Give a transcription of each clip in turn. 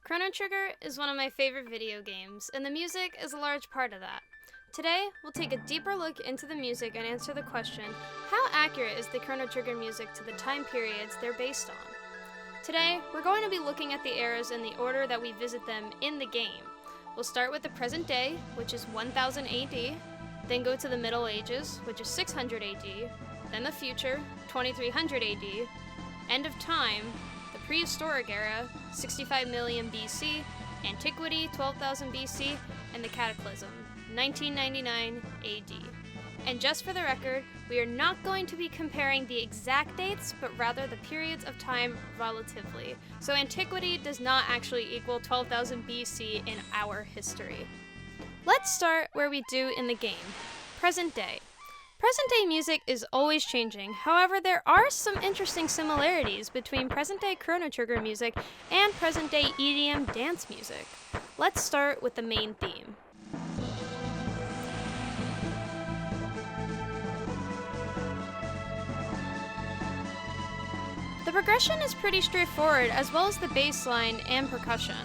Chrono Trigger is one of my favorite video games, and the music is a large part of that. Today, we'll take a deeper look into the music and answer the question, how accurate is the Chrono Trigger music to the time periods they're based on? Today, we're going to be looking at the eras in the order that we visit them in the game. We'll start with the present day, which is 1000 AD, then go to the Middle Ages, which is 600 AD, then the future, 2300 AD, end of time, the Prehistoric era, 65 million BC, Antiquity, 12,000 BC, and the Cataclysm, 1999 AD. And just for the record, we are not going to be comparing the exact dates, but rather the periods of time relatively. So Antiquity does not actually equal 12,000 BC in our history. Let's start where we do in the game, present day. Present day music is always changing, however there are some interesting similarities between present day Chrono Trigger music and present day EDM dance music. Let's start with the main theme. The progression is pretty straightforward, as well as the bass line and percussion.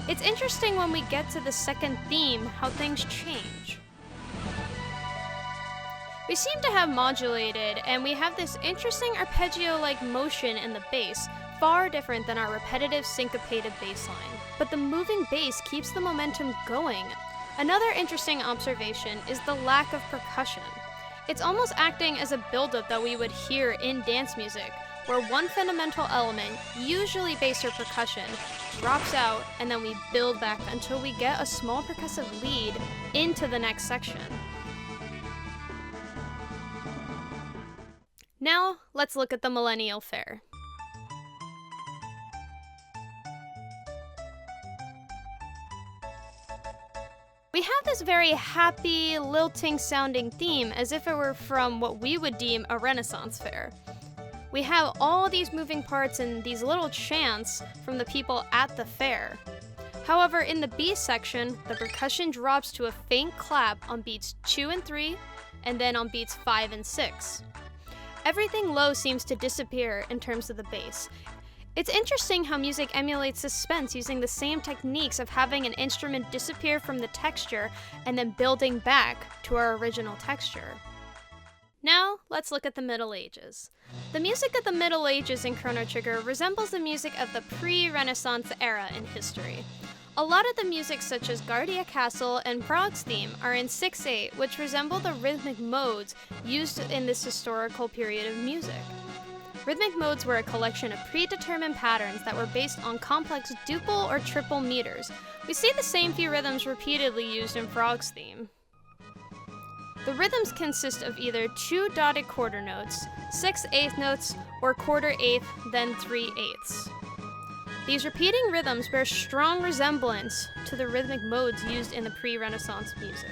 It's interesting when we get to the second theme how things change. We seem to have modulated, and we have this interesting arpeggio-like motion in the bass, far different than our repetitive syncopated bass line. But the moving bass keeps the momentum going. Another interesting observation is the lack of percussion. It's almost acting as a build-up that we would hear in dance music, where one fundamental element, usually bass or percussion, drops out and then we build back until we get a small percussive lead into the next section. Now, let's look at the Millennial Fair. We have this very happy, lilting sounding theme as if it were from what we would deem a Renaissance fair. We have all these moving parts and these little chants from the people at the fair. However, in the B section, the percussion drops to a faint clap on beats 2 and 3, and then on beats 5 and 6. Everything low seems to disappear in terms of the bass. It's interesting how music emulates suspense using the same techniques of having an instrument disappear from the texture and then building back to our original texture. Now, let's look at the Middle Ages. The music of the Middle Ages in Chrono Trigger resembles the music of the pre-Renaissance era in history. A lot of the music such as Guardia Castle and Frog's theme are in 6/8, which resemble the rhythmic modes used in this historical period of music. Rhythmic modes were a collection of predetermined patterns that were based on complex duple or triple meters. We see the same few rhythms repeatedly used in Frog's theme. The rhythms consist of either 2 dotted quarter notes, 6/8 notes, or quarter eighth, then 3/8. These repeating rhythms bear strong resemblance to the rhythmic modes used in the pre-Renaissance music.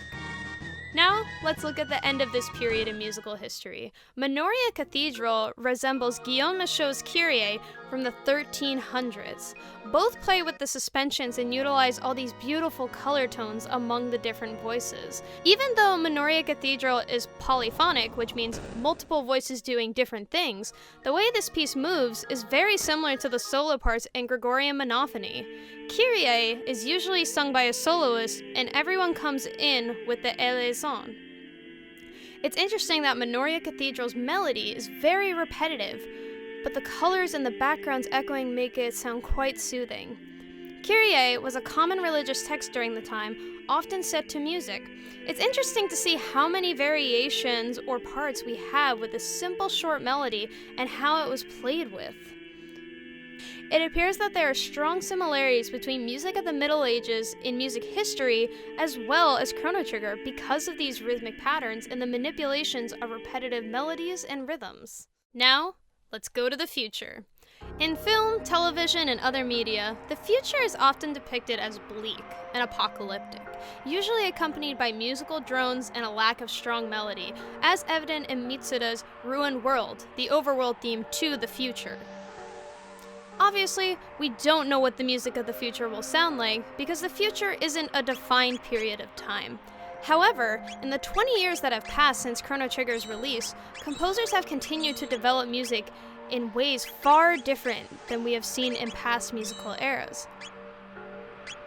Now, let's look at the end of this period in musical history. Minoria Cathedral resembles Guillaume Michaud's Kyrie from the 1300s. Both play with the suspensions and utilize all these beautiful color tones among the different voices. Even though Minoria Cathedral is polyphonic, which means multiple voices doing different things, the way this piece moves is very similar to the solo parts in Gregorian monophony. Kyrie is usually sung by a soloist, and everyone comes in with the eleison. It's interesting that Minoria Cathedral's melody is very repetitive, but the colors and the backgrounds echoing make it sound quite soothing. Kyrie was a common religious text during the time, often set to music. It's interesting to see how many variations or parts we have with a simple short melody and how it was played with. It appears that there are strong similarities between music of the Middle Ages in music history as well as Chrono Trigger because of these rhythmic patterns and the manipulations of repetitive melodies and rhythms. Now, let's go to the future. In film, television, and other media, the future is often depicted as bleak and apocalyptic, usually accompanied by musical drones and a lack of strong melody, as evident in Mitsuda's Ruined World, the overworld theme to the future. Obviously, we don't know what the music of the future will sound like because the future isn't a defined period of time. However, in the 20 years that have passed since Chrono Trigger's release, composers have continued to develop music in ways far different than we have seen in past musical eras.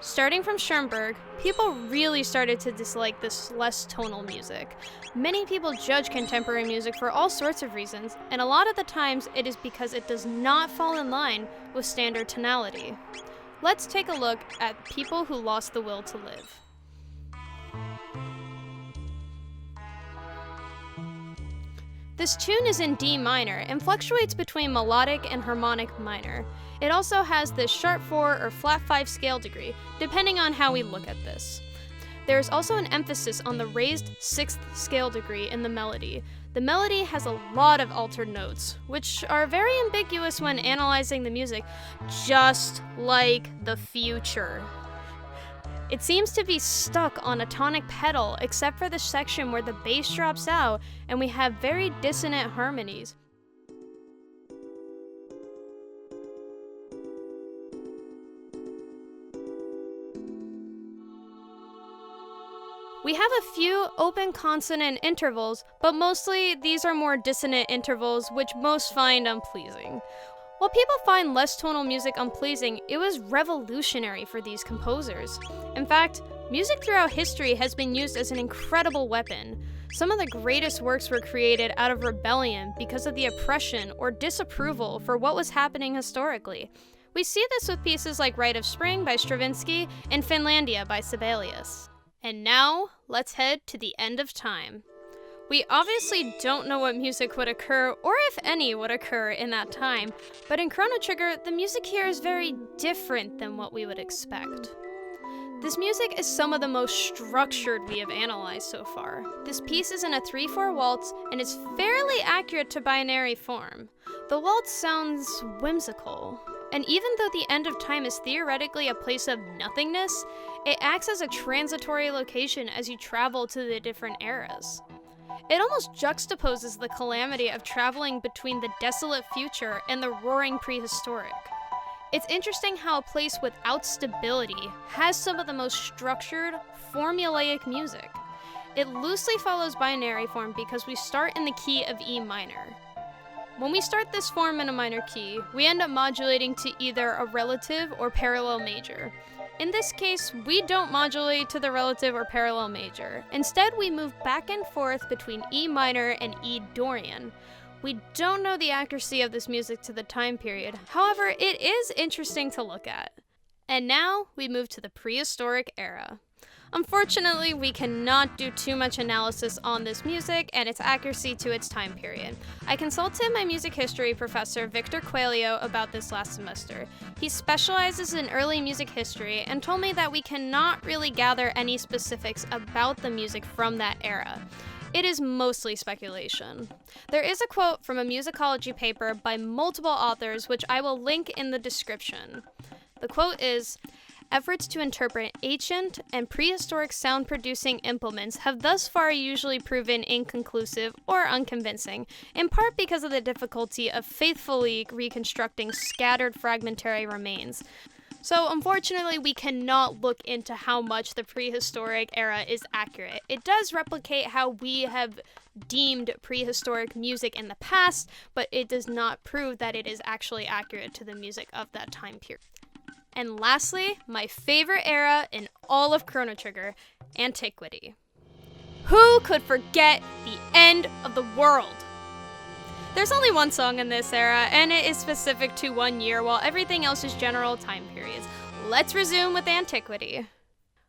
Starting from Schoenberg, people really started to dislike this less tonal music. Many people judge contemporary music for all sorts of reasons, and a lot of the times it is because it does not fall in line with standard tonality. Let's take a look at people who lost the will to live. This tune is in D minor and fluctuates between melodic and harmonic minor. It also has this sharp 4 or flat 5 scale degree, depending on how we look at this. There is also an emphasis on the raised 6th scale degree in the melody. The melody has a lot of altered notes, which are very ambiguous when analyzing the music, just like the future. It seems to be stuck on a tonic pedal, except for the section where the bass drops out and we have very dissonant harmonies. We have a few open consonant intervals, but mostly these are more dissonant intervals, which most find unpleasing. While people find less tonal music unpleasing, it was revolutionary for these composers. In fact, music throughout history has been used as an incredible weapon. Some of the greatest works were created out of rebellion because of the oppression or disapproval for what was happening historically. We see this with pieces like Rite of Spring by Stravinsky and Finlandia by Sibelius. And now, let's head to the end of time. We obviously don't know what music would occur, or if any would occur in that time, but in Chrono Trigger, the music here is very different than what we would expect. This music is some of the most structured we have analyzed so far. This piece is in a 3/4 waltz, and is fairly accurate to binary form. The waltz sounds whimsical, and even though the end of time is theoretically a place of nothingness, it acts as a transitory location as you travel to the different eras. It almost juxtaposes the calamity of traveling between the desolate future and the roaring prehistoric. It's interesting how a place without stability has some of the most structured, formulaic music. It loosely follows binary form because we start in the key of E minor. When we start this form in a minor key, we end up modulating to either a relative or parallel major. In this case, we don't modulate to the relative or parallel major. Instead, we move back and forth between E minor and E Dorian. We don't know the accuracy of this music to the time period, however, it is interesting to look at. And now, we move to the prehistoric era. Unfortunately, we cannot do too much analysis on this music and its accuracy to its time period. I consulted my music history professor, Victor Coelho, about this last semester. He specializes in early music history and told me that we cannot really gather any specifics about the music from that era. It is mostly speculation. There is a quote from a musicology paper by multiple authors, which I will link in the description. The quote is, "Efforts to interpret ancient and prehistoric sound-producing implements have thus far usually proven inconclusive or unconvincing, in part because of the difficulty of faithfully reconstructing scattered fragmentary remains." So unfortunately, we cannot look into how much the prehistoric era is accurate. It does replicate how we have deemed prehistoric music in the past, but it does not prove that it is actually accurate to the music of that time period. And lastly, my favorite era in all of Chrono Trigger, Antiquity. Who could forget the end of the world? There's only one song in this era, and it is specific to one year, while everything else is general time periods. Let's resume with Antiquity.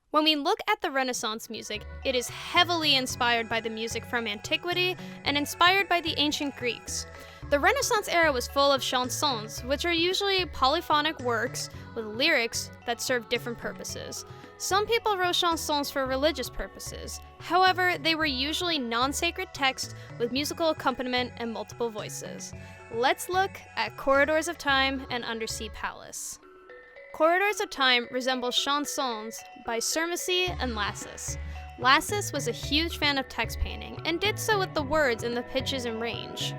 When we look at the Renaissance music, it is heavily inspired by the music from Antiquity and inspired by the ancient Greeks. The Renaissance era was full of chansons, which are usually polyphonic works with lyrics that serve different purposes. Some people wrote chansons for religious purposes. However, they were usually non-sacred text with musical accompaniment and multiple voices. Let's look at Corridors of Time and Undersea Palace. Corridors of Time resembles chansons by Surmacy and Lassus. Lassus was a huge fan of text painting and did so with the words and the pitches and range.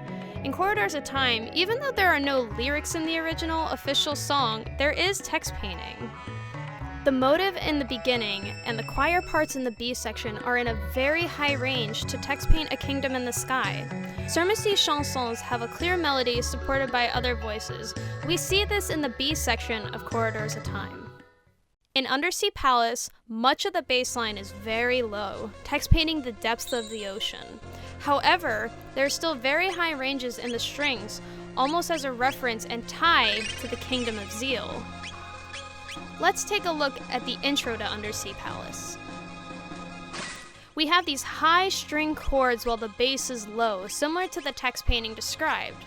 In Corridors of Time, even though there are no lyrics in the original official song, there is text painting. The motive in the beginning and the choir parts in the B section are in a very high range to text paint a kingdom in the sky. Surmacy's chansons have a clear melody supported by other voices. We see this in the B section of Corridors of Time. In Undersea Palace, much of the bass line is very low, text painting the depths of the ocean. However, there are still very high ranges in the strings, almost as a reference and tie to the Kingdom of Zeal. Let's take a look at the intro to Undersea Palace. We have these high string chords while the bass is low, similar to the text painting described.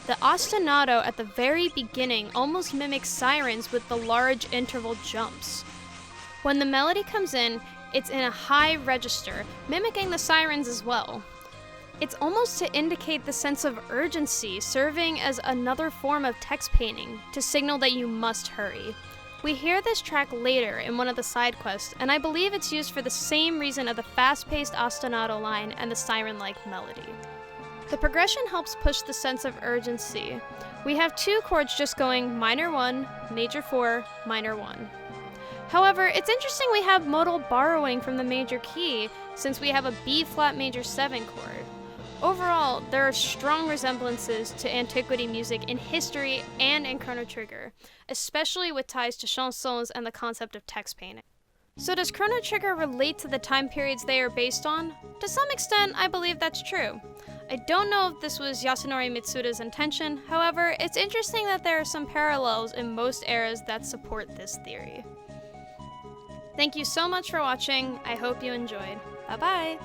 The ostinato at the very beginning almost mimics sirens with the large interval jumps. When the melody comes in, it's in a high register, mimicking the sirens as well. It's almost to indicate the sense of urgency, serving as another form of text painting to signal that you must hurry. We hear this track later in one of the side quests, and I believe it's used for the same reason of the fast-paced ostinato line and the siren-like melody. The progression helps push the sense of urgency. We have two chords just going minor 1, major 4, minor 1. However, it's interesting we have modal borrowing from the major key, since we have a B-flat major 7 chord. Overall, there are strong resemblances to antiquity music in history and in Chrono Trigger, especially with ties to chansons and the concept of text painting. So does Chrono Trigger relate to the time periods they are based on? To some extent, I believe that's true. I don't know if this was Yasunori Mitsuda's intention, however, it's interesting that there are some parallels in most eras that support this theory. Thank you so much for watching, I hope you enjoyed. Bye bye!